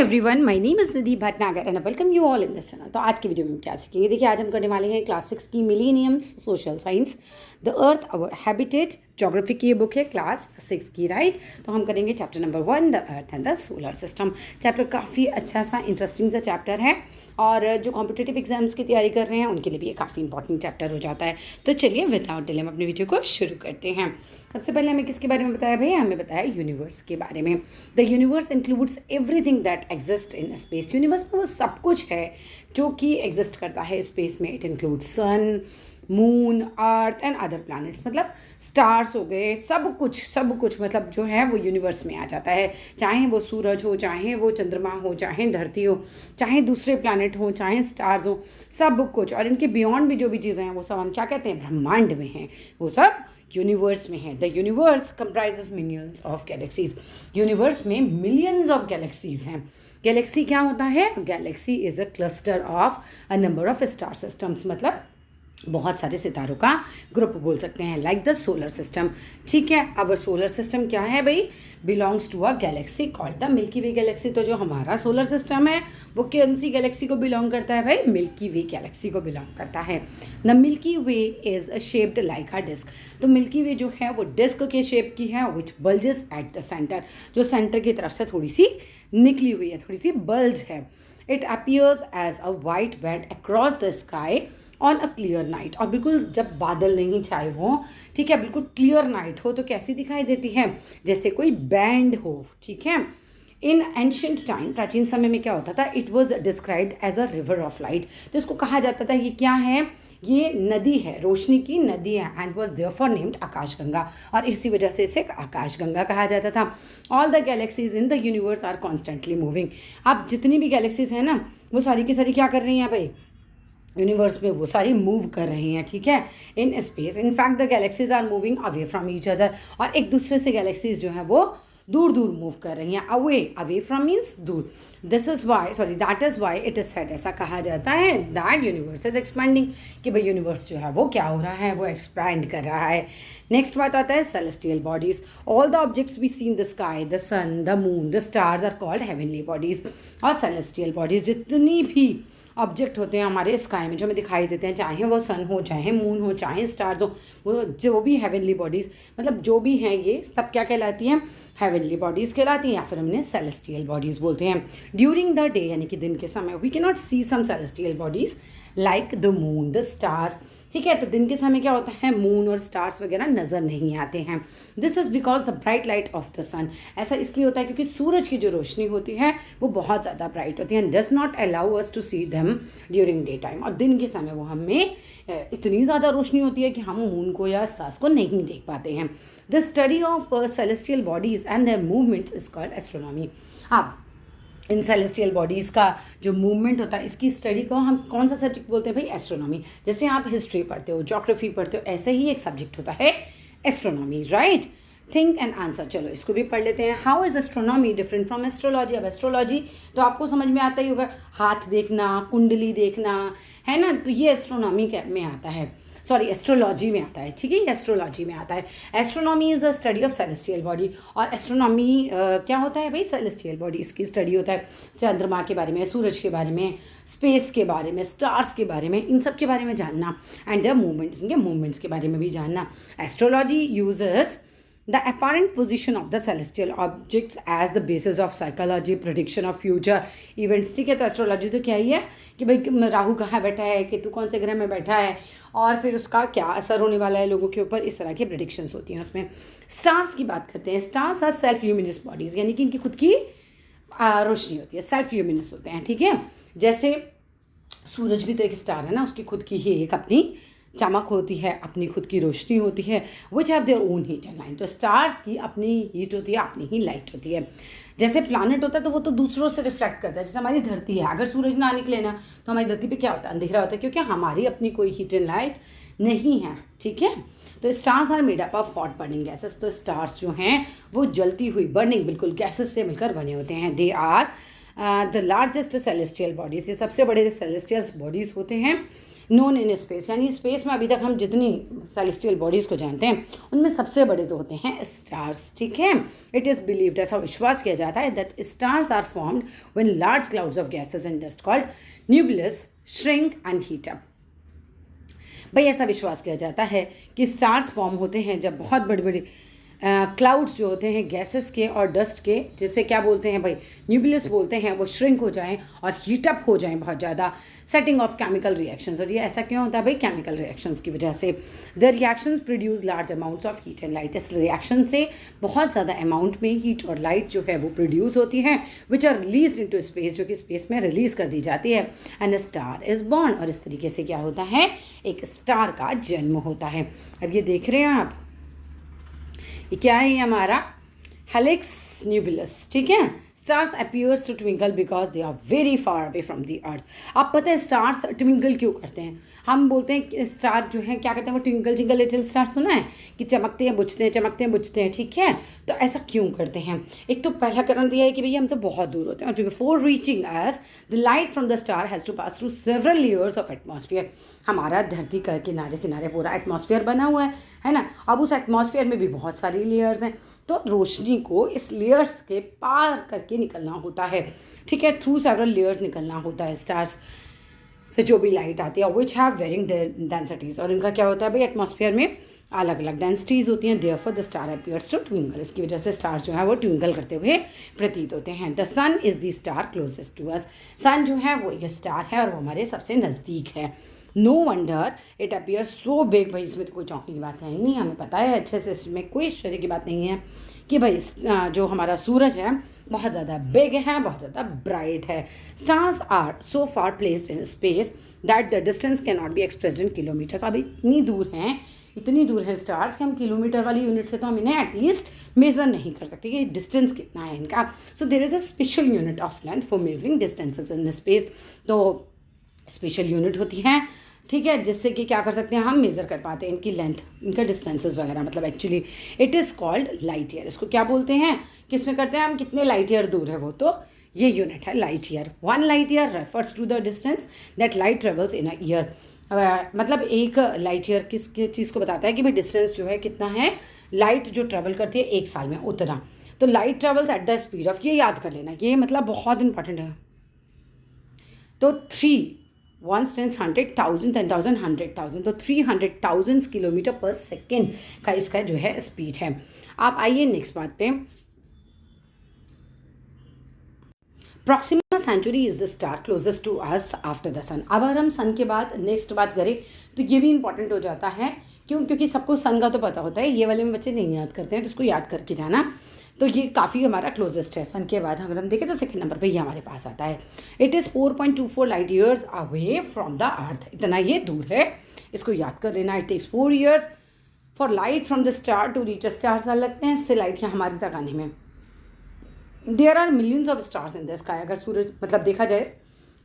Everyone, my name is Nidhi Bhatnagar and welcome you all in this channel. तो आज की video में क्या सीखेंगे, देखिए आज हम करने वाले हैं क्लास 6 की millenniums social science the earth our habitat. Geography की ये बुक है क्लास 6 की, राइट। तो हम करेंगे chapter number 1 the earth and the solar system. Chapter काफ़ी अच्छा सा इंटरेस्टिंग सा चैप्टर है और जो कॉम्पिटिटिव एग्जाम्स की तैयारी कर रहे हैं उनके लिए भी ये काफ़ी इंपॉर्टेंट चैप्टर हो जाता है। तो चलिए विदाउट डिले हम अपनी वीडियो को शुरू करते हैं। सबसे पहले हमें किसके बारे में बताया भैया? हमें बताया यूनिवर्स के बारे में। The universe includes everything that exist in space. Universe में वो सब कुछ है जो कि एग्जिस्ट करता है स्पेस में। It includes sun, moon, earth and other planets, मतलब स्टार्स हो गए, सब कुछ मतलब जो है वो यूनिवर्स में आ जाता है। चाहे वो सूरज हो, चाहे वो चंद्रमा हो, चाहे धरती हो, चाहे दूसरे प्लैनेट हो, चाहे स्टार्स हो, सब कुछ। और इनके बियॉन्ड भी जो भी चीज़ें हैं वो सब हम क्या कहते हैं? ब्रह्मांड में हैं, वो सब यूनिवर्स में है। The universe comprises millions of galaxies. Universe में मिलियंस ऑफ गैलेक्सीज हैं। गैलेक्सी क्या होता है? Galaxy is a cluster of a number of star systems, मतलब बहुत सारे सितारों का ग्रुप बोल सकते हैं, लाइक द सोलर सिस्टम। ठीक है, अब सोलर सिस्टम क्या है भाई? Belongs to a galaxy called the Milky Way galaxy. तो जो हमारा सोलर सिस्टम है वो कौन सी गैलेक्सी को बिलोंग करता है भाई? मिल्की वे गैलेक्सी को बिलोंग करता है। The Milky Way is shaped like a disc. तो मिल्की वे जो है वो डिस्क के शेप की है, which bulges at the centre, जो सेंटर की तरफ से थोड़ी सी निकली हुई है, थोड़ी सी बल्ज है। It appears as a white band across the sky on a clear night. और बिल्कुल जब बादल नहीं छाए हों, ठीक है, बिल्कुल क्लियर नाइट हो तो कैसी दिखाई देती है? जैसे कोई बैंड हो, ठीक है। इन एंशंट टाइम, प्राचीन समय में क्या होता था? It was described as a river of light. तो इसको कहा जाता था ये क्या है? ये नदी है, रोशनी की नदी है। एंड वॉज देयरफॉर नेम्ड आकाशगंगा, और इसी वजह से इसे आकाशगंगा कहा जाता था। All the galaxies in the universe are constantly moving. अब जितनी भी गैलेक्सीज हैं ना, वो सारी की सारी क्या कर रही हैं भाई? यूनिवर्स में वो सारी मूव कर रही हैं, ठीक है, in space. In fact the galaxies are moving away from each other. और एक दूसरे से गैलेक्सीज जो है वो दूर दूर मूव कर रही हैं। अवे फ्रॉम मीन्स दूर। That is why it is said, ऐसा कहा जाता है दैट यूनिवर्स इज एक्सपेंडिंग, कि भाई यूनिवर्स जो है वो क्या हो रहा है? वो एक्सपैंड कर रहा है। नेक्स्ट बात आता है celestial bodies. All the objects we see in the sky, the sun, the moon, the stars are called heavenly bodies. और सेलेस्टियल बॉडीज, जितनी भी ऑब्जेक्ट होते हैं हमारे स्काई में जो हमें दिखाई देते हैं, चाहे वो सन हो, चाहे मून हो, चाहे स्टार्स हो, वो जो भी हेवनली बॉडीज़, मतलब जो भी हैं, ये सब क्या कहलाती हैं? हेवनली बॉडीज़ कहलाती हैं, या फिर हमने सेलेस्टियल बॉडीज़ बोलते हैं। ड्यूरिंग द डे, यानी कि दिन के समय, we can not see some celestial bodies like the moon, the stars. ठीक है, तो दिन के समय क्या होता है? मून और स्टार्स वगैरह नज़र नहीं आते हैं। This is because the bright light of the sun. ऐसा इसलिए होता है क्योंकि सूरज की जो रोशनी होती है वो बहुत ज़्यादा ब्राइट होती है, does not allow us to see them during day time. और दिन के समय वो हमें इतनी ज़्यादा रोशनी होती है कि हम मून को या स्टार्स को नहीं देख पाते हैं। The study of celestial bodies and their movements is called astronomy. अब इन सेलेस्टियल बॉडीज़ का जो मूवमेंट होता है, इसकी स्टडी को हम कौन सा सब्जेक्ट बोलते हैं भाई? एस्ट्रोनॉमी। जैसे आप हिस्ट्री पढ़ते हो, ज्योग्राफी पढ़ते हो, ऐसे ही एक सब्जेक्ट होता है astronomy, right. Think and answer, चलो इसको भी पढ़ लेते हैं। How is astronomy different from astrology? अब एस्ट्रोलॉजी तो आपको समझ में आता ही होगा, हाथ देखना, कुंडली देखना, है ना, तो ये एस्ट्रोनॉमी में आता है, सॉरी एस्ट्रोलॉजी में आता है, ठीक है, एस्ट्रोलॉजी में आता है। Astronomy is a study of celestial body. और एस्ट्रोनॉमी क्या होता है भाई? सेलेस्टियल बॉडी, इसकी स्टडी होता है चंद्रमा के बारे में, सूरज के बारे में, स्पेस के बारे में, स्टार्स के बारे में, इन सब के बारे में जानना, एंड द मूवमेंट्स, इनके मूवमेंट्स के बारे में भी जानना। Astrology uses the apparent position of the celestial objects as the basis of psychology, prediction of future events। ठीक है, तो एस्ट्रोलॉजी तो क्या ही है कि भाई राहु कहाँ बैठा है, केतु कौन से ग्रह में बैठा है, और फिर उसका क्या असर होने वाला है लोगों के ऊपर, इस तरह की प्रेडिक्शंस होती हैं उसमें। स्टार्स की बात करते हैं। Stars are self luminous bodies, यानी कि इनकी खुद की रोशनी होती है, सेल्फ ल्यूमिनस होते हैं, ठीक है। जैसे सूरज भी तो एक स्टार है ना, उसकी खुद की ही एक अपनी चमक होती है, अपनी खुद की रोशनी होती है, which have their own heat and light. तो स्टार्स की अपनी हीट होती है, अपनी ही लाइट होती है। जैसे प्लानट होता है तो वो तो दूसरों से रिफ्लेक्ट करता है, जैसे हमारी धरती है, अगर सूरज ना निकले ना तो हमारी धरती पे क्या होता है? अंधेरा होता है, क्योंकि हमारी अपनी कोई हीट एंड लाइट नहीं है, ठीक है। तो stars are made up of hot burning gases. तो स्टार्स जो हैं वो जलती हुई, बर्निंग, बिल्कुल गैसेस से मिलकर बने होते हैं। They are the largest celestial bodies, ये सबसे बड़े सेलेस्टियल बॉडीज़ होते हैं। नोन इन स्पेस, यानी स्पेस में अभी तक हम जितनी सेलेस्टियल बॉडीज़ को जानते हैं उनमें सबसे बड़े तो होते हैं स्टार्स, ठीक है। इट इज़ बिलीव्ड, ऐसा विश्वास किया जाता है, that stars are formed when large clouds of gases and dust called nebulas shrink and heat up. भाई ऐसा विश्वास किया जाता है कि स्टार्स फॉर्म होते हैं जब बहुत बड़ी बड़ी क्लाउड्स जो होते हैं गैसेस के और डस्ट के, जिसे क्या बोलते हैं भाई, न्यूबुलस बोलते हैं, वो श्रिंक हो जाएं और हीटअप हो जाएं बहुत ज़्यादा, सेटिंग ऑफ केमिकल रिएक्शंस। और ये ऐसा क्यों होता है भाई, केमिकल रिएक्शंस की वजह से। The reactions produce large amounts of heat and light, इस रिएक्शन से बहुत ज़्यादा अमाउंट में हीट और लाइट जो है वो प्रोड्यूस होती हैं, which are release into space, जो कि स्पेस में रिलीज कर दी जाती है। एंड स्टार इज बॉर्न, और इस तरीके से क्या होता है, एक स्टार का जन्म होता है। अब ये देख रहे हैं आप, ये क्या है, ये हमारा हेलिक्स न्यूबुलस, ठीक है। Stars appears to twinkle because they are very far away from the earth. आप पता है स्टार्स ट्विंकल क्यों करते हैं? हम बोलते हैं कि स्टार जो है क्या करते हैं, वो ट्विंकल ट्विंकल लिटिल स्टार सुना है कि चमकते हैं बुझते हैं, चमकते हैं बुझते हैं, ठीक है। तो ऐसा क्यों करते हैं? एक तो पहला कारण दिया है कि भैया हमसे बहुत दूर होते हैं, और before reaching us the light from the star has to pass through several layers of atmosphere. हमारा धरती का किनारे किनारे पूरा एटमॉस्फेयर बना हुआ है ना। अब उस एटमॉस्फेयर में भी बहुत सारी लेयर्स हैं, तो रोशनी को इस लेयर्स के पार करके निकलना होता है, ठीक है, थ्रू सेवरल लेयर्स निकलना होता है स्टार्स से जो भी लाइट आती है, विच हैव वेरिंग डेंसिटीज़। और इनका क्या होता है भाई, एटमॉस्फेयर में अलग अलग डेंसिटीज़ होती हैं, therefore the star appears to twinkle. इसकी वजह से स्टार जो है वो ट्विंकल करते हुए प्रतीत होते हैं। The sun is the star closest to us, sun जो है वो एक स्टार है और वो हमारे सबसे नज़दीक है। No wonder it appear so big, भाई इसमें तो कोई चौंकने की बात है ही नहीं, हमें पता है अच्छे से, इसमें कोई आश्चर्य की बात नहीं है कि भाई जो हमारा सूरज है बहुत ज़्यादा बिग है, बहुत ज़्यादा ब्राइट है। Stars are so far placed in space that the distance can not be expressed in kilometres. अब इतनी दूर हैं स्टार्स कि हम किलोमीटर वाली यूनिट से तो हम इन्हें एटलीस्ट मेज़र नहीं कर सकते कि डिस्टेंस कितना है इनका। So there is a special unit of length for measuring distances in space. तो स्पेशल यूनिट होती हैं, ठीक है, जिससे कि क्या कर सकते हैं, हम मेज़र कर पाते हैं इनकी लेंथ, इनका डिस्टेंसेस वगैरह। मतलब actually it is called light year. इसको क्या बोलते हैं, किसमें करते हैं हम, कितने लाइट ईयर दूर है वो, तो ये यूनिट है light year. 1 light year refers to the distance that light travels in a year. मतलब एक लाइट ईयर किस चीज़ को बताता है कि भाई डिस्टेंस जो है कितना है, लाइट जो ट्रेवल करती है एक साल में उतना। तो light travels at the speed of, ये याद कर लेना, ये मतलब बहुत इंपॉर्टेंट है। तो 3 1 10 100 1000 10,000 100,000, तो 300,000 किलोमीटर पर सेकेंड का इसका जो है स्पीड है। आप आइए नेक्स्ट बात पे। Proxima Centauri is the star closest to us after the sun. अब अगर हम सन के बाद नेक्स्ट बात करें तो ये भी इंपॉर्टेंट हो जाता है, क्यों, क्योंकि सबको सन का तो पता होता है, ये वाले में बच्चे नहीं याद करते हैं, तो इसको याद करके जाना। तो ये काफ़ी हमारा क्लोजेस्ट है। सन के बाद अगर हम देखें तो सेकंड नंबर पे ये हमारे पास आता है। It is 4.24 light years away from the earth, इतना ये दूर है, इसको याद कर लेना। It takes 4 years for light from the star to reach a star. साल लगते हैं इससे लाइट हमारे तक आने में। There are millions of stars in the sky. अगर सूरज मतलब देखा जाए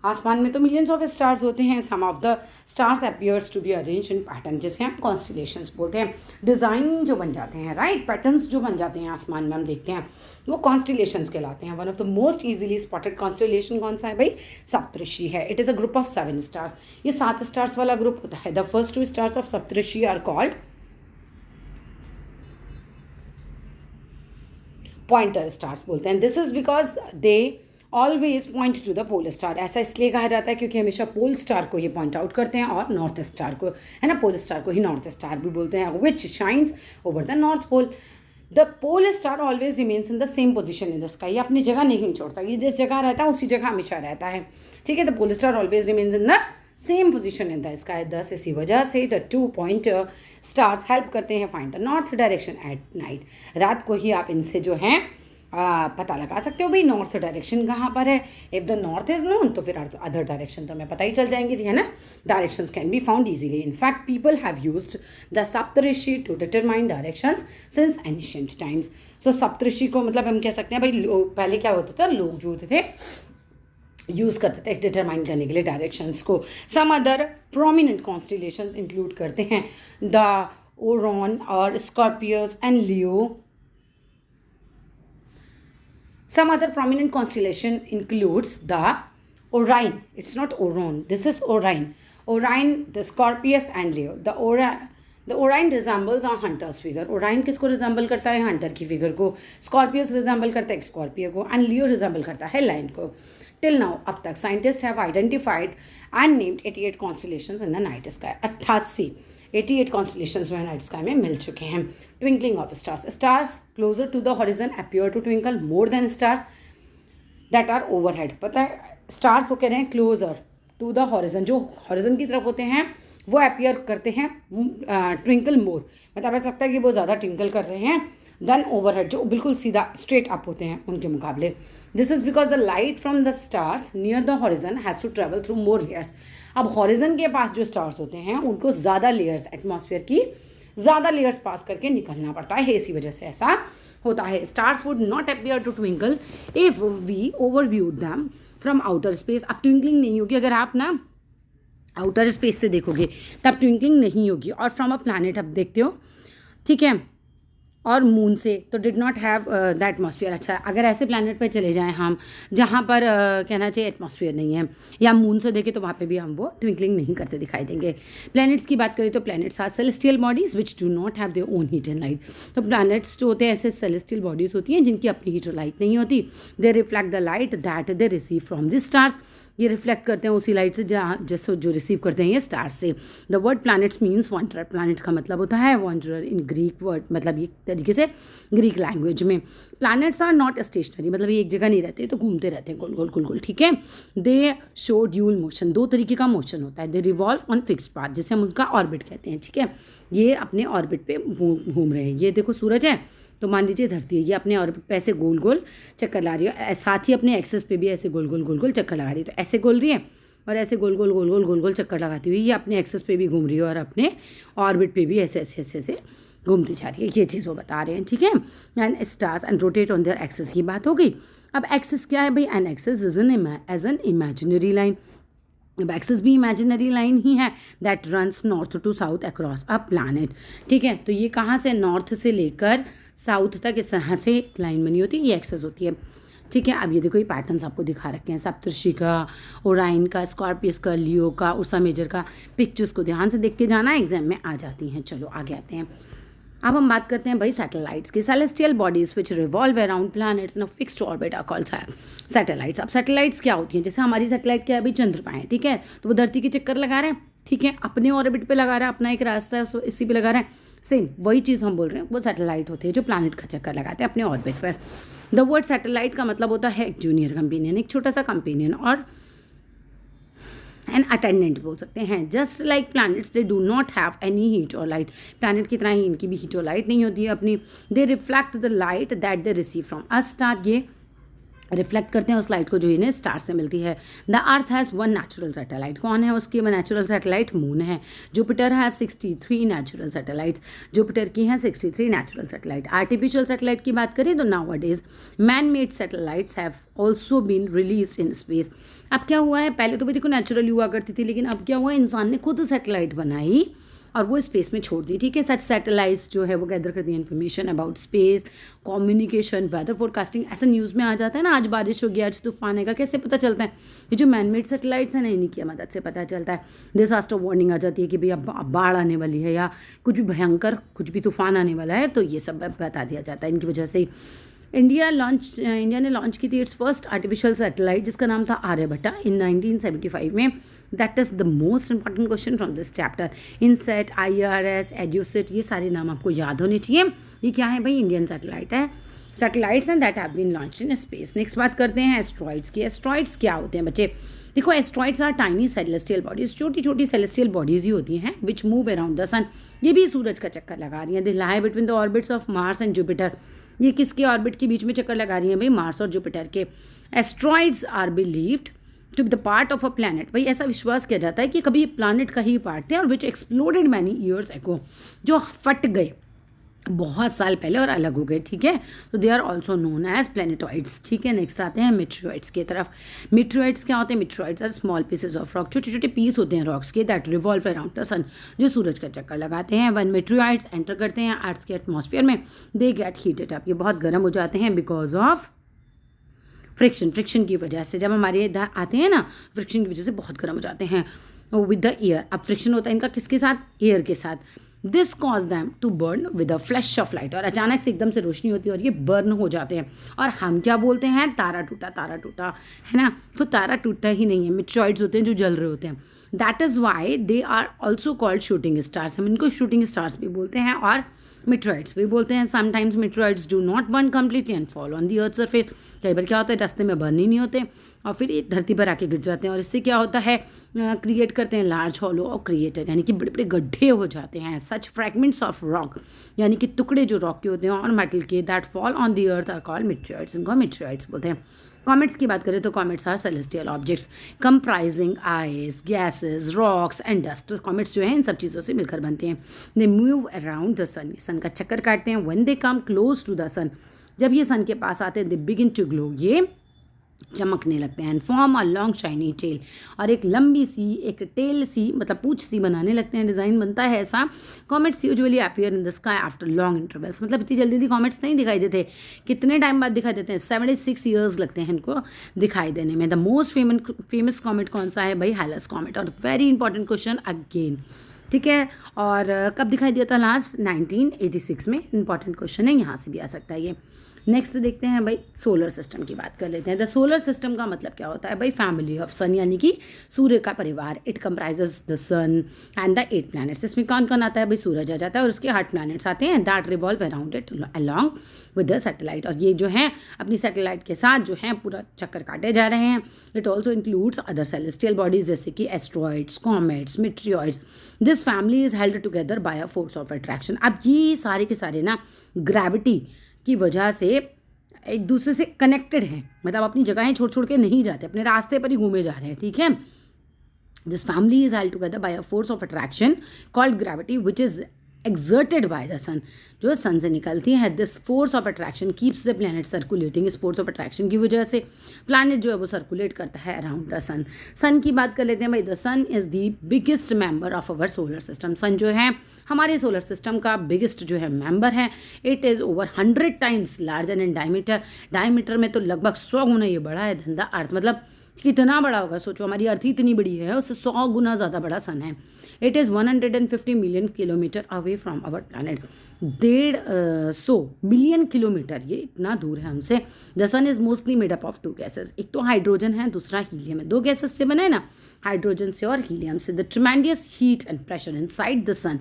आसमान में तो मिलियंस ऑफ स्टार्स होते हैं। Some of the stars appears to be arrange in pattern, जिसे हम कॉन्स्टिलेशंस बोलते हैं। डिज़ाइन जो बन जाते हैं, राइट, पैटर्न्स जो बन जाते हैं आसमान में हम देखते हैं, वो कॉन्स्टिलेशंस कहलाते हैं। One of the most easily spotted constellation कौन सा है भाई, सप्तऋषि है। It is a group of 7 stars, ये 7 स्टार्स वाला ग्रुप होता है। The first 2 stars of Saptarishi are called pointer stars बोलते हैं। This is because they always point to the pole star. ऐसा इसलिए कहा जाता है क्योंकि हमेशा पोल स्टार को ये पॉइंट आउट करते हैं, और नॉर्थ स्टार को, है ना, पोल स्टार को ही नॉर्थ स्टार भी बोलते हैं, which shines over the north pole. The pole star always remains in the same position in the sky, ये अपनी जगह नहीं छोड़ता, ये जिस जगह रहता है उसी जगह हमेशा रहता है, ठीक है। The pole star always remains in the same position in the sky. Thus इसी वजह से द 2 पॉइंटर स्टार्स हेल्प करते हैं find the north direction at night. रात को ही आप इनसे जो है पता लगा सकते हो भाई नॉर्थ डायरेक्शन कहाँ पर है। If the north is known तो फिर अदर डायरेक्शन तो हमें पता ही चल जाएंगे, है ना। Directions can be found easily. In fact people have used the Saptarishi to determine directions since ancient times. So Saptarishi को मतलब हम कह सकते हैं भाई पहले क्या होता था, लोग जो होते थे यूज़ करते थे डिटरमाइन करने के लिए डायरेक्शंस को। Some other prominent constellations include करते हैं द ओरॉन और Scorpius and Leo. Some other prominent constellation includes the Orion. It's not Orion. This is Orion. Orion, the Scorpius and Leo. The Orion resembles a hunter's figure. Orion किसको resemble करता है? Hunter की figure को. Scorpius resemble करता है Scorpio को, and Leo resemble करता है लाइन को. टिल नाउ अब तक scientist have identified and named 88 constellations in the night sky. 88 constellations जो है नाइट स्काई में मिल चुके हैं. Twinkling of stars. Stars closer to the horizon appear to twinkle more than stars that are overhead. पता है स्टार्स वो कह रहे हैं क्लोजर टू द हॉरिजन, जो हॉरिजन की तरफ होते हैं वो अपीयर करते हैं ट्विंकल मोर, मतलब ऐसा लगता है कि वो ज़्यादा ट्विंकल कर रहे हैं देन ओवरहेड, जो बिल्कुल सीधा स्ट्रेट अप होते हैं उनके मुकाबले. This is because the light from the stars near the horizon has to travel through more layers. अब हॉरिजन के पास जो स्टार्स होते हैं उनको ज़्यादा लेयर्स, एटमॉस्फेयर की ज़्यादा लेयर्स पास करके निकलना पड़ता है, इसी वजह से ऐसा होता है. Stars would not appear to twinkle if we overviewed them from outer space. अब ट्विंकलिंग नहीं होगी अगर आप ना आउटर स्पेस से देखोगे, तब ट्विंकलिंग नहीं होगी. और फ्रॉम अ प्लैनेट अब देखते हो, ठीक है, और मून से तो did not have the atmosphere. अच्छा, अगर ऐसे प्लैनेट पे चले जाएं हम जहाँ पर कहना चाहिए एटमॉस्फेयर नहीं है, या मून से देखें तो वहाँ पे भी हम वो ट्विंकलिंग नहीं करते दिखाई देंगे. प्लैनेट्स की बात करें तो planets are celestial bodies which do not have their own heat and light. तो प्लैनेट्स जो होते हैं ऐसे सेलेस्टियल बॉडीज होती हैं जिनकी अपनी हीट और लाइट नहीं होती. दे reflect the light that they receive from the stars. ये रिफ्लेक्ट करते हैं उसी लाइट से जैसे जो रिसीव करते हैं ये स्टार्स से. The word planets means wanderer. Planet का मतलब होता है वॉन्डरर इन ग्रीक वर्ड, मतलब ये तरीके से ग्रीक लैंग्वेज में. प्लैनेट्स आर नॉट स्टेशनरी, मतलब ये एक जगह नहीं रहते, तो घूमते रहते हैं गोल गोल गोल गोल, ठीक है. दे शो ड्यूल मोशन. दो तरीके का मोशन होता है. दे रिवॉल्व ऑन फिक्स्ड पाथ, जिसे हम उनका ऑर्बिट कहते हैं, ठीक है. ये अपने ऑर्बिट पे घूम रहे हैं. ये देखो सूरज है तो मान लीजिए धरती है, ये अपने ऑर्बिट पे ऐसे गोल गोल चक्कर ला रही है, साथ ही अपने एक्सेस पे भी ऐसे गोल गोल गोल गोल चक्कर लगा रही है. तो ऐसे गोल रही है और ऐसे गोल गोल गोल गोल गोल गोल चक्कर लगाती हुई ये अपने एक्सेस पे भी घूम रही है और अपने ऑर्बिट पे भी ऐसे ऐसे ऐसे ऐसे घूमती जा रही है. ये चीज़ वो बता रहे हैं, ठीक है. And stars and rotate on their axes की बात हो गई. अब एक्सेस क्या है भाई? An axis is an imaginary line. अब एक्सेस भी इमेजिनरी लाइन ही है that runs north to south across a planet, ठीक है. तो ये कहाँ से? नॉर्थ से लेकर साउथ तक इस तरह से लाइन बनी होती है, ये एक्सेस होती है, ठीक है. अब ये देखो ये पैटर्न्स आपको दिखा रखे हैं सप्तर्षि का, ओराइन का, स्कॉर्पियस का, लियो का, उर्सा मेजर का. पिक्चर्स को ध्यान से देख के जाना, एग्जाम में आ जाती हैं. चलो आगे आते हैं. अब हम बात करते हैं भाई सैटेलाइट्स की. Celestial bodies which revolve around planets in a fixed orbit are called satellites. अब सैटेलाइट्स क्या होती हैं? जैसे हमारी सैटेलाइट क्या है भाई? चंद्रमा है, ठीक है. तो वो धरती के चक्कर लगा रहे हैं, ठीक है, अपने ऑर्बिट पे लगा रहा है, अपना एक रास्ता है उसको इसी पे लगा रहा है. सेम वही चीज़ हम बोल रहे हैं, वो सैटेलाइट होते हैं जो प्लैनेट का चक्कर लगाते हैं अपने ऑर्बिट पर. द वर्ड सैटेलाइट का मतलब होता है एक जूनियर कंपेनियन, एक छोटा सा कंपेनियन, और एन अटेंडेंट बोल सकते हैं. Just like planets they do not have any heat और लाइट. प्लैनेट की तरह ही इनकी भी हीट और लाइट नहीं होती है अपनी. दे reflect the light that they receive from a star. ये रिफ्लेक्ट करते हैं उस लाइट को जो इन्हें स्टार से मिलती है. The earth has one natural satellite. कौन है उसकी नेचुरल सैटेलाइट? मून है. Jupiter has 63 natural satellites. Jupiter की हैं 63 नेचुरल सैटेलाइट. आर्टिफिशियल सैटेलाइट की बात करें तो nowadays man made satellites have also been release in space. अब क्या हुआ है? पहले तो भी देखो नेचुरली हुआ करती थी, लेकिन अब क्या हुआ है? इंसान ने खुद सैटेलाइट बनाई और वो स्पेस में छोड़ दी, ठीक है. सच सैटेलाइट्स जो है वो गैदर करती हैं information about space, communication, weather forecasting. ऐसा न्यूज़ में आ जाता है ना, आज बारिश होगी, आज तूफान आएगा. कैसे पता चलता है? ये जो मैनमेड सैटेलाइट्स हैं ना, इन्हीं की मदद से पता चलता है. डिजास्टर वार्निंग आ जाती है कि भाई अब बाढ़ आने वाली है या कुछ भी भयंकर कुछ भी तूफान आने वाला है, तो ये सब बता दिया जाता है इनकी वजह से. इंडिया ने लॉन्च की थी इट्स फर्स्ट आर्टिफिशियल सैटेलाइट जिसका नाम था आर्यभट्टा इन 1975 में. That is the most important question from this chapter. INSAT, IRS, EDUSAT, ये सारे नाम आपको याद होने चाहिए. ये क्या है भाई? इंडियन सैटेलाइट है. Satellites and that have been launched in space. Next बात करते हैं एस्ट्रॉइड्स की. एस्ट्रॉइड्स क्या होते हैं बच्चे? देखो asteroids are tiny celestial bodies. छोटी छोटी सेलेस्टियल बॉडीज ही होती हैं which move around the sun. ये भी सूरज का चक्कर लगा रही हैं. They lie between the orbits of Mars and Jupiter. ये किसके ऑर्बिट के बीच में चक्कर लगा रही हैं भाई? मार्स और जुपिटर के. Asteroids are believed to be the part of a planet. भाई ऐसा विश्वास किया जाता है कि कभी ये प्लैनेट का ही पार्ट थे और विच एक्सप्लोडेड मैनी ईयर्स एगो, जो फट गए बहुत साल पहले और अलग हो गए, ठीक है. तो they are also known as planetoids, ठीक है. नेक्स्ट आते हैं मेट्रोइड्स की तरफ. मेट्रोइड्स क्या होते हैं? Meteoroids are small pieces of rock. छोटे छोटे पीस होते हैं रॉक्स के that revolve around the sun, जो सूरज का चक्कर लगाते हैं. वन मेट्रोइड्स एंटर करते हैं अर्थ के एटमॉस्फेयर में, दे गेट हीटेड अप. ये बहुत गर्म हो जाते हैं बिकॉज ऑफ फ्रिक्शन. फ्रिक्शन की वजह से जब हमारे आते हैं ना, फ्रिक्शन की वजह से बहुत गर्म हो जाते हैं. With the air. अब फ्रिक्शन होता है इनका किसके साथ? एयर के साथ। This cause them to burn with a flash of light, और अचानक से एकदम से रोशनी होती है और ये बर्न हो जाते हैं। और हम क्या बोलते हैं? तारा टूटा, तारा टूटा, है ना? तो तारा टूटता ही नहीं है, मेटेरॉइड्स होते हैं जो जल रहे होते हैं। That is why they are also called shooting stars. हम इनको शूटिंग स्टार्स भी बोलते हैं और मेटेरॉइड्स भी बोलते हैं। Sometimes meteoroids do not burn completely and fall on the earth surface. कई बार क्या होता है, रास्ते में बर्न ही नहीं होते और फिर ये धरती पर आके गिर जाते हैं, और इससे क्या होता है, क्रिएट करते हैं लार्ज हॉलो और क्रिएटर, यानी कि बड़े बड़े गड्ढे हो जाते हैं। सच फ्रैगमेंट्स ऑफ रॉक, यानी कि टुकड़े जो रॉक के होते हैं और मेटल के, that fall on the earth are called meteoroids. इनको मेटेरॉइड्स बोलते हैं। कॉमेट्स की बात करें तो comets are celestial objects comprising ice, gases, rocks and dust. तो कॉमेट्स जो हैं इन सब चीज़ों से मिलकर बनते हैं। They move around the sun, sun का चक्कर काटते हैं। When they come close to the sun, जब ये सन के पास आते हैं, दे बिगिन टू ग्लो, ये चमकने लगते हैं। And form a long shiny tail, और एक लंबी सी, एक टेल सी, मतलब पूंछ सी बनाने लगते हैं, डिज़ाइन बनता है ऐसा। Comets usually appear in the sky after long intervals, मतलब इतनी जल्दी कॉमेट्स नहीं दिखाई देते, कितने टाइम बाद दिखाई देते हैं? 76 ईयर्स लगते हैं इनको दिखाई देने में। द मोस्ट फेमस कॉमेट कौन सा है भाई? Halous comet. और वेरी इंपॉर्टेंट क्वेश्चन अगेन, ठीक है। और कब दिखाई दिया था लास्ट? 1986 में। इंपॉर्टेंट क्वेश्चन है, यहाँ से भी आ सकता है ये। नेक्स्ट देखते हैं भाई, सोलर सिस्टम की बात कर लेते हैं। द सोलर सिस्टम का मतलब क्या होता है भाई? फैमिली ऑफ सन, यानी कि सूर्य का परिवार। It comprises the sun and the 8 planets. इसमें कौन कौन आता है भाई? सूरज आ जाता है और उसके 8 प्लैनेट्स आते हैं, that revolve around it along with the satellite. और ये जो है अपनी सैटेलाइट के साथ जो है पूरा चक्कर काटे जा रहे हैं। It also includes other celestial bodies जैसे कि asteroids, comets, meteoroids. This family is held together by a force of attraction. अब ये सारे के सारे ना ग्रेविटी की वजह से एक दूसरे से कनेक्टेड हैं, मतलब अपनी जगहें छोड़ छोड़ के नहीं जाते, अपने रास्ते पर ही घूमे जा रहे हैं, ठीक है। This family is held together by a force of attraction called gravity which is exerted by the sun, जो सन से निकलती है। This force of attraction keeps the planet circulating. इस फोर्स ऑफ अट्रैक्शन की वजह से प्लैनेट जो है वो सर्कुलेट करता है अराउंड द सन। सन की बात कर लेते हैं भाई। The sun is the biggest member of our solar system. Sun जो है हमारे सोलर सिस्टम का बिगेस्ट जो है मेंबर है। It is over 100 times larger in diameter. Diameter में तो लगभग 100 गुना ये बड़ा है धन द अर्थ। मतलब कितना बड़ा होगा सोचो, हमारी अर्थ ही इतनी बड़ी है, उससे 100 गुना ज़्यादा बड़ा सन है। It is 150 million kilometre away from our planet. 150 million kilometre, ये इतना दूर है हमसे। The sun is mostly made up of 2 gases. एक तो हाइड्रोजन है, दूसरा हीलियम है। 2 गैसेस से बना है ना, हाइड्रोजन से और हीलियम से। The tremendous heat and pressure inside the sun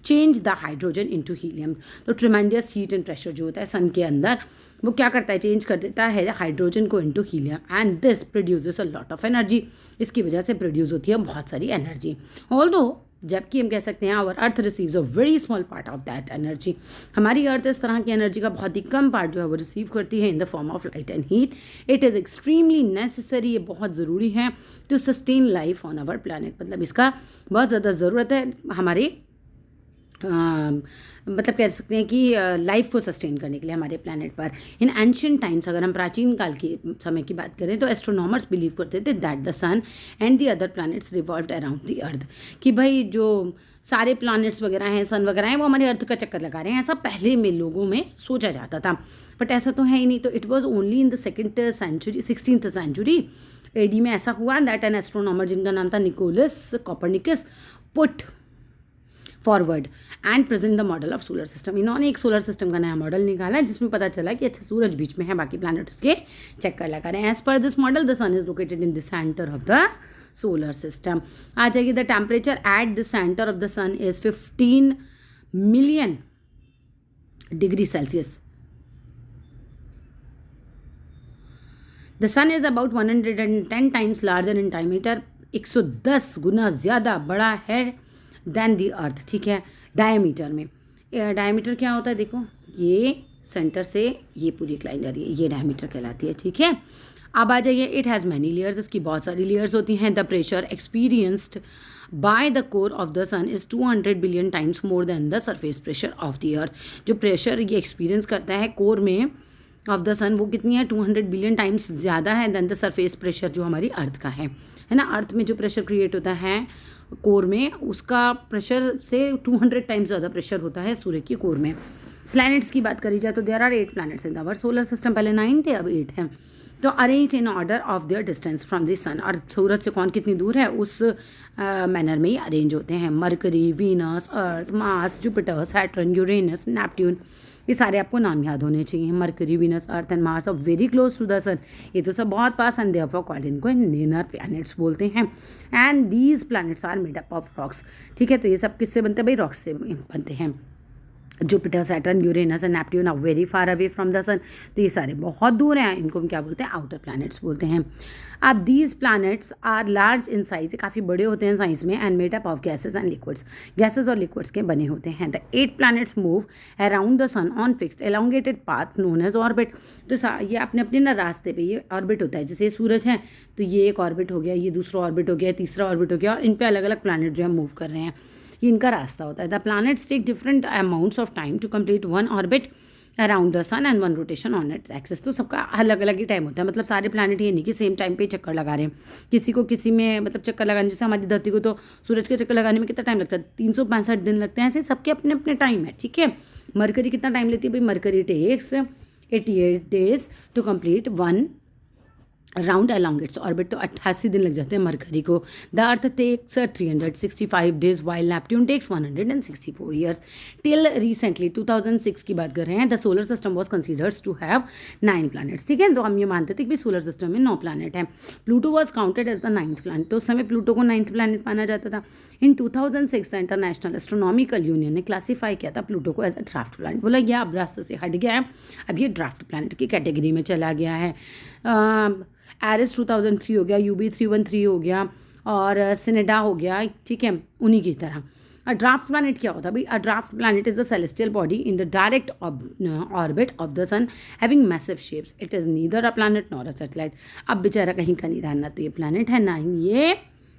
change the hydrogen into helium. तो ट्रेमेंडियस हीट एंड प्रेशर जो होता है सन के अंदर, वो क्या करता है? चेंज कर देता है हाइड्रोजन को into helium, and this produces a lot of energy. इसकी वजह से प्रोड्यूस होती है बहुत सारी एनर्जी। ऑल्दो जबकि हम कह सकते हैं our earth receives a very small part of that energy. हमारी अर्थ इस तरह की एनर्जी का बहुत ही कम पार्ट जो है वो रिसीव करती है in the form of light and heat. It is extremely necessary, ये बहुत ज़रूरी है to sustain life on our planet. मतलब इसका बहुत ज़्यादा ज़रूरत है हमारे मतलब कह सकते हैं कि लाइफ को सस्टेन करने के लिए हमारे प्लैनेट पर। इन एंशियंट टाइम्स, अगर हम प्राचीन काल के समय की बात करें तो एस्ट्रोनॉमर्स बिलीव करते थे that the sun and the other planets revolved around the earth, कि भाई जो सारे प्लैनेट्स वगैरह हैं, सन वगैरह हैं, वो हमारे अर्थ का चक्कर लगा रहे हैं। ऐसा पहले में लोगों में सोचा जाता था, बट ऐसा तो है ही नहीं। तो it was only in the 16th century AD में ऐसा हुआ दैट एन एस्ट्रोनॉमर जिनका नाम था Nicolaus Copernicus put forward and present the model of solar system. इन्होंने एक सोलर सिस्टम का नया मॉडल निकाला जिसमें पता चला कि अच्छा सूरज बीच में है, बाकी प्लैनेट्स के चक्कर लगा रहे हैं। As per this model the sun is located in the centre of the solar system. आ जाइए, the temperature at the centre of the sun is 15 million degree Celsius. The sun is about 110 times larger in diameter. 110 गुना ज़्यादा बड़ा है then दी अर्थ, ठीक है, diameter में। Diameter क्या होता है? देखो, ये सेंटर से ये पूरी एक लाइन जा रही है, ये डायमीटर कहलाती है, ठीक है। अब आ जाइए, इट हैज़ मैनी लेयर्स। इसकी बहुत सारी लेयर्स होती हैं। The pressure experienced by the core of the sun is 200 billion times more than the surface pressure of the earth. जो प्रेशर ये एक्सपीरियंस करता है कोर में ऑफ द सन, वो कितनी है? 200 बिलियन टाइम्स ज़्यादा है देन द सरफेस प्रेशर जो हमारी अर्थ का है ना। अर्थ में जो प्रेशर क्रिएट होता है कोर में, उसका प्रेशर से 200 टाइम्स ज़्यादा प्रेशर होता है सूर्य की कोर में। प्लैनेट्स की बात करी जाए तो there are 8 planets in our solar system. पहले 9 थे, अब 8 हैं। तो arrange in order of their distance from the sun, और सूरज से कौन कितनी दूर है उस मैनर में ही अरेंज होते हैं। Mercury, Venus, Earth, Mars, Jupiter, Saturn, Uranus, Neptune, ये सारे आपको नाम याद होने चाहिए। Mercury, Venus, Earth and Mars are very close to the sun, ये तो सब बहुत पास एंड देयरफॉर कॉल्ड इनको नेनर प्लैनेट्स बोलते हैं। And these planets are made up of rocks, ठीक है। तो ये सब किससे बनते हैं भाई? रॉक्स से बनते हैं। Jupiter, Saturn, Uranus and Neptune are very far away from the sun, तो ये सारे बहुत दूर हैं, इनको हम क्या बोलते हैं? आउटर प्लैनेट्स बोलते हैं। अब these planets are large in size, ये काफ़ी बड़े होते हैं साइज में, and made up of gases and liquids, gases और लिक्विड्स के बने होते हैं। The 8 planets move around the sun on fixed elongated path known as orbit, तो ये अपने अपने ना रास्ते पे ये ऑर्बिट होता है। जैसे ये सूरज है तो ये एक ऑर्बिट हो गया, ये दूसरा ऑर्बिट हो गया, तीसरा ऑर्बिट हो गया, और इन पे अलग अलग प्लैनेट जो है मूव कर रहे हैं, ये इनका रास्ता होता है। The planets take different amounts of time to complete one orbit around the sun and one rotation on its axis, तो सबका अलग अलग ही टाइम होता है। मतलब सारे प्लैनेट ये नहीं कि सेम टाइम पे चक्कर लगा रहे हैं, किसी को किसी में मतलब चक्कर लगाने, जैसे हमारी धरती को तो सूरज के चक्कर लगाने में कितना टाइम लगता है? 365 दिन लगते हैं, ऐसे सबके अपने अपने टाइम है, ठीक है। मरकरी कितना टाइम लेती है भाई? Mercury takes 88 days to complete one round along its orbit, तो 88 दिन लग जाते हैं मरकरी को। The earth takes 365 days while Neptune takes 164 years। Till recently 2006 की बात कर रहे हैं, the solar system was considers to have 9 planets, ठीक है। तो हम ये मानते थे कि सोलर सिस्टम में 9 प्लानट हैं। Pluto was counted as the 9th planet, तो उस समय प्लूटो को 9th planet माना जाता था। इन 2006 द इंटरनेशनल एस्ट्रोनॉमिकल यूनियन ने क्लासीफाई किया था प्लूटो को एज अ ड्राफ्ट प्लानट, बोला यह अब रास्ते से हट गया है, अब ये ड्राफ्ट प्लानट की कैटेगरी में चला गया है। एरिस 2003 हो गया, UB 313 हो गया, और सिनेडा हो गया, ठीक है, उन्हीं की तरह। अ ड्राफ्ट प्लैनेट क्या होता है भाई? A dwarf planet is the celestial body in the direct orbit of the sun having massive shapes, it is neither a planet nor a satellite. अब बेचारा कहीं का नहीं रहा, ना तो ये प्लैनेट है ना ही ये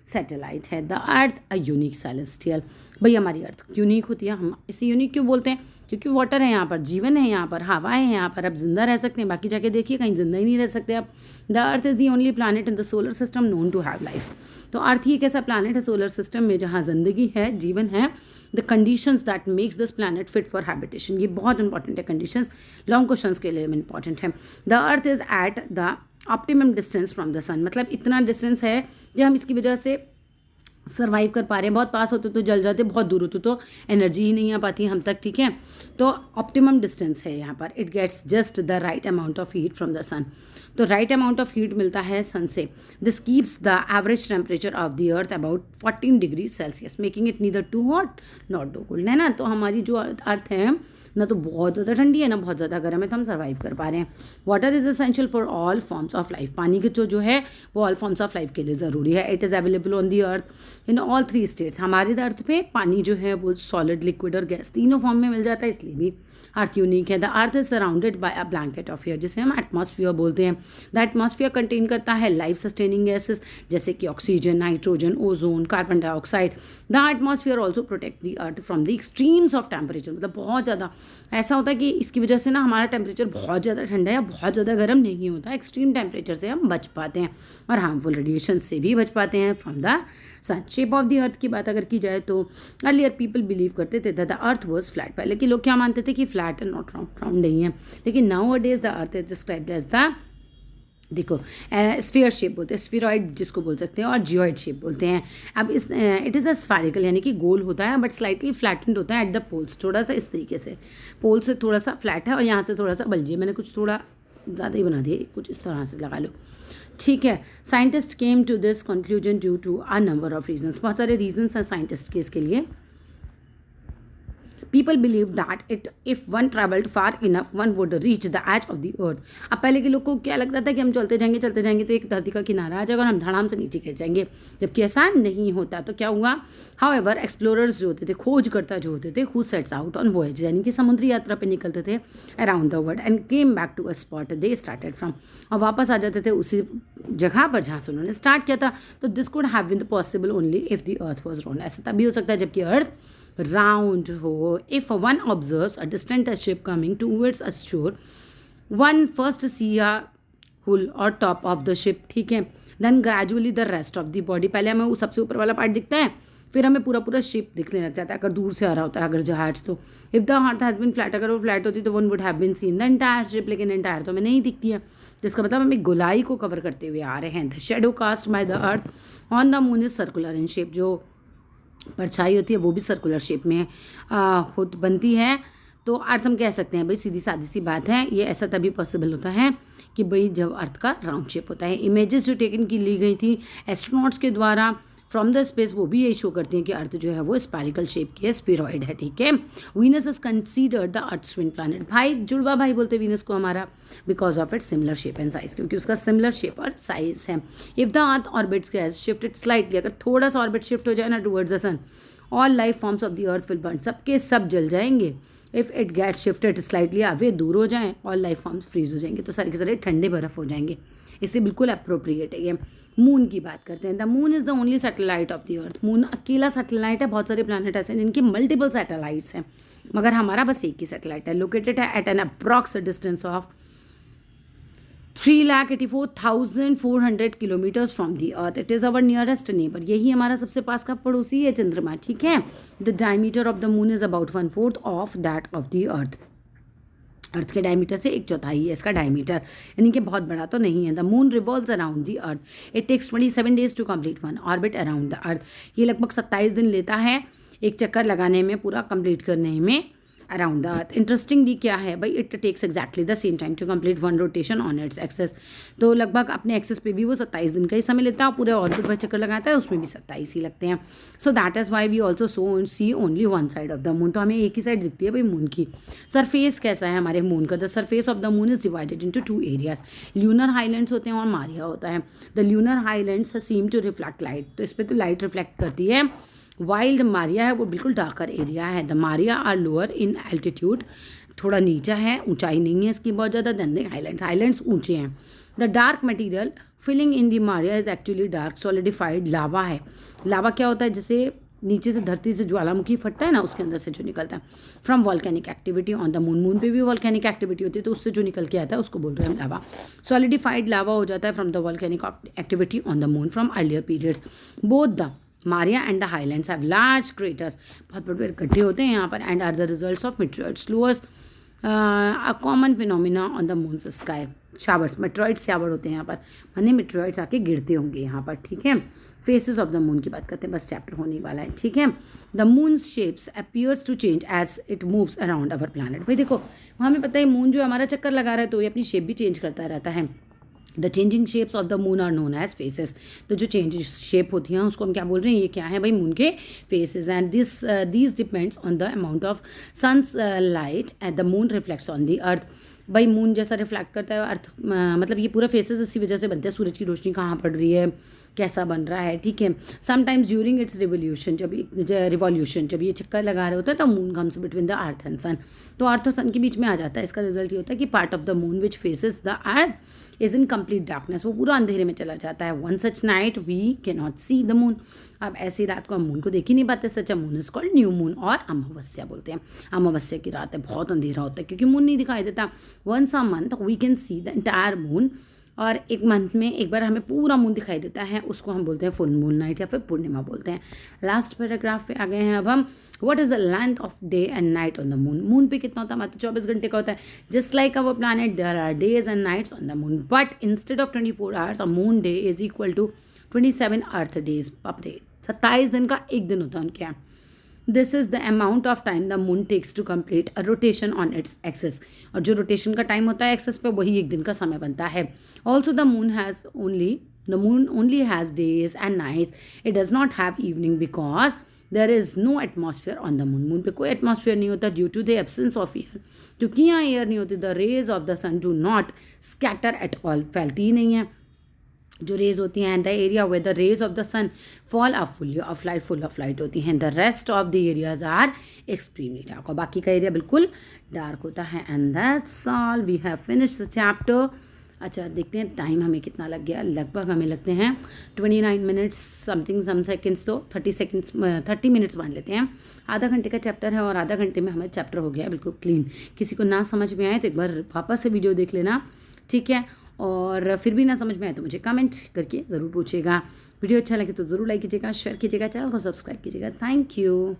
सैटेलाइट है। The earth a unique celestial, भाई हमारी अर्थ यूनिक होती है, हम इसे यूनिक क्यों बोलते हैं? क्योंकि वाटर है यहाँ पर, जीवन है यहाँ पर, हवा है यहाँ पर, अब जिंदा रह सकते हैं, बाकी जाके देखिए कहीं जिंदा ही नहीं रह सकते अब। The earth is the only planet in the solar system known to have life, तो अर्थ ही एक ऐसा प्लानट है सोलर सिस्टम में जहाँ जिंदगी है, जीवन है। The conditions that makes this planet fit for habitation, ये बहुत इंपॉर्टेंट है कंडीशंस, लॉन्ग क्वेश्चंस के लिए इंपॉर्टेंट है। The earth is at the optimum distance from the sun, मतलब इतना डिस्टेंस है जो हम इसकी वजह से सर्वाइव कर पा रहे हैं। बहुत पास होते तो जल जाते, बहुत दूर होते तो एनर्जी ही नहीं आ पाती हम तक, ठीक है। तो ऑप्टिमम डिस्टेंस है यहाँ पर, it gets just the right amount of heat from the sun, तो राइट अमाउंट ऑफ हीट मिलता है सन से। This keeps the average temperature of the earth about 14 degree Celsius, making it neither too hot not too cold, है ना। तो हमारी जो अर्थ है ना तो बहुत ज़्यादा ठंडी है ना बहुत ज़्यादा गर्म है, तो हम सर्वाइव कर पा रहे हैं। Water is essential for all forms of life, पानी के जो है वो ऑल फॉर्म्स ऑफ लाइफ के लिए ज़रूरी है। It is available on the earth in all 3 states, हमारे अर्थ पे पानी जो है वो सॉलिड, लिक्विड और गैस तीनों फॉर्म में मिल जाता है, इसलिए भी अर्थ यूनिक है। The earth is surrounded by a blanket of air, जिसे हम एटमॉस्फेयर बोलते हैं। द एटमॉस्फेयर कंटेन करता है लाइफ सस्टेनिंग गैसेस जैसे कि oxygen, nitrogen, ozone, carbon dioxide. The atmosphere also protect the earth from the extremes of temperature, मतलब बहुत ज़्यादा ऐसा होता है कि इसकी वजह से ना हमारा टेम्परेचर बहुत ज़्यादा ठंडा या बहुत ज़्यादा गर्म नहीं होता, एक्सट्रीम टेम्परेचर से हम बच पाते हैं और हार्मफुल रेडिएशन से भी बच पाते हैं from the sun. Shape of the earth की बात अगर की जाए तो अर्लियर पीपल बिलीव करते थे that the earth was flat, पहले के लोग क्या मानते थे कि flat and not round, round नहीं है। लेकिन nowadays the earth is described as the, देखो स्फीयर शेप बोलते हैं, स्फीरॉइड जिसको बोल सकते हैं, और जियोइड शेप बोलते हैं। अब इस इट इज़ अ स्फेरिकल, यानी कि गोल होता है बट स्लाइटली फ्लैटेंड होता है एट द पोल्स, थोड़ा सा इस तरीके से पोल से थोड़ा सा फ्लैट है और यहाँ से थोड़ा सा बल्जी, मैंने कुछ थोड़ा ज़्यादा ही बना दिया, कुछ इस तरह से लगा लो, ठीक है। Scientist came to this conclusion due to a number of reasons, बहुत सारे रीजंस हैं साइंटिस्ट के इसके लिए। People believe that if one traveled far enough, one would reach the edge of the earth. अब पहले के लोग को क्या लगता था कि हम चलते जाएंगे तो एक धरती का किनारा आ जाएगा और हम धड़ाम से नीचे गिर जाएंगे, जबकि ऐसा नहीं होता। तो क्या हुआ, however एक्सप्लोरर्स जो होते थे, खोजकर्ता जो होते थे, who sets out on voyage, यानी कि समुद्री यात्रा पे निकलते थे around the world and came back to a spot they started from, और वापस आ जाते थे उसी जगह पर जहाँ से उन्होंने स्टार्ट किया था। तो this could have been possible only if the earth was round, ऐसा तभी हो सकता है जबकि अर्थ राउंड हो। If one observes a distant ship coming towards a shore, one first सी अ हुल और टॉप ऑफ द शिप, ठीक है। Then gradually the rest of the body, पहले हमें वो सबसे ऊपर वाला पार्ट दिखता है, फिर हमें पूरा पूरा शेप दिखने लग जाता है अगर दूर से आ रहा होता है अगर जहाज तो। If the earth has been flat, अगर वो फ्लैट होती तो one would have been seen the entire ship, लेकिन एंटायर तो हमें नहीं दिखती है, जिसका मतलब हम एक गोलाई को कवर करते हुए आ रहे हैं। The shadow cast by the earth on the moon is circular in shape, जो परछाई होती है वो भी सर्कुलर शेप में खुद बनती है। तो अर्थ हम कह सकते हैं भाई सीधी सादी सी बात है, ये ऐसा तभी पॉसिबल होता है कि भाई जब अर्थ का राउंड शेप होता है। इमेजेस जो टेकन की ली गई थी एस्ट्रोनॉट्स के द्वारा फ्रॉम द स्पेस, वो भी यही शो करती हैं कि अर्थ जो है वो स्पैरिकल शेप की है, स्फीरॉइड है, ठीक है। Venus is considered the earth twin planet, भाई जुड़वा भाई बोलते हैं वीनस को हमारा, because of its similar shape and size, क्योंकि उसका सिमिलर शेप और साइज है। If the earth orbits has shifted slightly, अगर थोड़ा सा ऑर्बिट शिफ्ट हो जाए ना towards the sun, all life forms of the earth will burn, सबके सब जल जाएंगे। If it get shifted slightly, आगे दूर हो जाएं, ऑल लाइफ फॉर्म्स फ्रीज हो जाएंगे, तो सारे के सारे ठंडे बर्फ हो जाएंगे। इससे बिल्कुल अप्रोप्रिएट है ये। मून की बात करते हैं। The moon is the only satellite of the earth, moon अकेला सैटेलाइट है, बहुत सारे प्लैनेट ऐसे हैं जिनके मल्टीपल सैटेलाइट्स हैं, मगर हमारा बस एक ही सैटेलाइट है। लोकेटेड है at an approx distance of 3,84,400 kilometres from the earth. It is our nearest neighbour, यही हमारा सबसे पास का पड़ोसी है चंद्रमा, ठीक है। The diameter of the moon is about 1/4 of that of the earth, earth के डायमीटर से 1/4 है इसका डायमीटर, यानी कि बहुत बड़ा तो नहीं है। The moon revolves around the earth, it takes 27 days to complete one orbit around the earth, ये लगभग 27 दिन लेता है एक चक्कर लगाने में, पूरा कंप्लीट करने में अराउंड द अर्थ। इंटरेस्टिंगली क्या है भाई, it takes exactly the same time to complete one rotation on its axis, तो लगभग अपने एक्सेस पे भी वो 27 दिन का ही समय लेता है, पूरे ऑर्बिट पर चक्कर लगाता है उसमें भी 27 ही लगते हैं। So that is why we also see only one side of the moon, तो हमें एक ही साइड दिखती है भाई मून की। सरफेस कैसा है हमारे मून का, the surface of the moon is divided into 2 areas, lunar highlands होते हैं और मारिया होता है। The lunar highlands seem to reflect light, तो इस पर तो लाइट रिफ्लेक्ट करती है, वाइल्ड मारिया है वो बिल्कुल डार्कर एरिया है। The maria are lower in altitude, थोड़ा नीचा है, ऊंचाई नहीं है इसकी बहुत ज़्यादा, देन द हाईलैंड्स, हाईलैंड्स ऊंचे हैं। The dark material filling in the maria is actually dark solidified lava है। लावा क्या होता है, जैसे नीचे से धरती से ज्वालामुखी फटता है ना, उसके अंदर से जो निकलता है from volcanic activity on the moon, moon पे भी वॉल्केनिक एक्टिविटी होती है, तो उससे जो निकल के आता है उसको बोल रहे हैं हम लावा। सॉलिडिफाइड लावा हो जाता है from the volcanic activity on the moon from earlier periods. Both the maria and the highlands have large craters, बहुत बड़े बड़े गड्ढे होते हैं यहाँ पर, and are the results of meteoroids showers a common phenomena on the moon's sky. Showers, meteoroids shower होते हैं यहाँ पर, माने मेट्रोइड्स आके गिरते होंगे यहाँ पर, ठीक है। फेसेस ऑफ द मून की बात करते हैं, बस चैप्टर होने वाला है, ठीक है। The moon shapes appears to change as it moves around our planet, भाई देखो हमें पता है मून जो हमारा चक्कर लगा रहा है तो ये अपनी शेप भी चेंज करता रहता है। The changing shapes of the moon are known as phases, तो जो चेंज शेप होती हैं उसको हम क्या बोल रहे हैं, ये क्या है भाई मून के phases. And this depends on the amount of suns light at the moon reflects on the earth, भाई मून जैसा रिफ्लेक्ट करता है अर्थ, मतलब ये पूरा फेसेस इसी वजह से बनते हैं, सूरज की रोशनी कहाँ पड़ रही है, कैसा बन रहा है, ठीक है। समटाइम्स ड्यूरिंग इट्स रिवोल्यूशन, जब ये चक्कर लगा रहे होता है तो moon comes between the earth and sun, तो अर्थ और सन के बीच में आ जाता है। इसका रिजल्ट ये होता है कि part of the moon which faces the earth is in complete darkness, वो पूरा अंधेरे में चला जाता है। One such night we can not see the moon, अब ऐसी रात को हम मून को देख ही नहीं पाते। Such a moon is called new moon, और अमावस्या बोलते हैं। अमावस्या की रात है, बहुत अंधेरा होता है क्योंकि मून नहीं दिखाई देता। Once a month we can see the entire moon, और एक मंथ में एक बार हमें पूरा मून दिखाई देता है, उसको हम बोलते हैं फुल मून नाइट या फिर पूर्णिमा बोलते हैं। लास्ट पैराग्राफ पे आ गए हैं अब हम। What is the length of day and night on the moon, moon पे कितना होता है, मतलब 24 घंटे का होता है। Just like our planet there are days and nights on the moon, but instead of 24 hours a moon day is equal to 27 earth days per day, 27 दिन का एक दिन होता है उनके यहाँ। This is the amount of time the moon takes to complete a rotation on its axis, और जो रोटेशन का टाइम होता है एक्सेस पे वही एक दिन का समय बनता है। Also the moon only has days and nights, it does not have evening because there is no atmosphere on the moon, moon पे कोई एटमॉस्फेयर नहीं होता due to the absence of air, क्योंकि यहाँ एयर नहीं होती। The rays of the sun do not scatter at all, फैलती ही नहीं है जो रेज होती हैं। The area where the rays of the sun fall a full of light होती हैं। The rest of the areas are extremely dark, और बाकी का एरिया बिल्कुल डार्क होता है। And that's all, we have finished the chapter. अच्छा देखते हैं टाइम हमें कितना लग गया, लगभग हमें लगते हैं 29 मिनट्स समथिंग, सम सेकेंड्स तो 30 मिनट्स मान लेते हैं। आधा घंटे का चैप्टर है और आधा घंटे में हमारा चैप्टर हो गया बिल्कुल क्लीन। किसी को ना समझ में आए तो एक बार वापस से वीडियो देख लेना, ठीक है। और फिर भी ना समझ में आए तो मुझे कमेंट करके ज़रूर पूछिएगा। वीडियो अच्छा लगे तो ज़रूर लाइक कीजिएगा, शेयर कीजिएगा, चैनल को सब्सक्राइब कीजिएगा। Thank you.